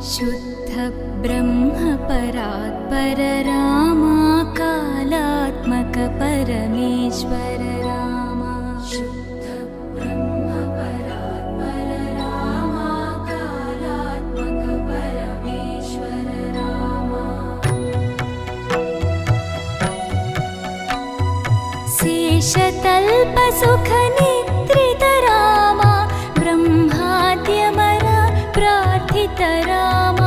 शुद्ध ब्रह्म परात्पर रामा कालात्मक परमेश्वर रामा शुद्ध ब्रह्म परात्पर रामा कालात्मक परमेश्वर रामा शेषतल्प सुख निद्रित रामा ब्रह्माद्यमर प्रार्थित रामा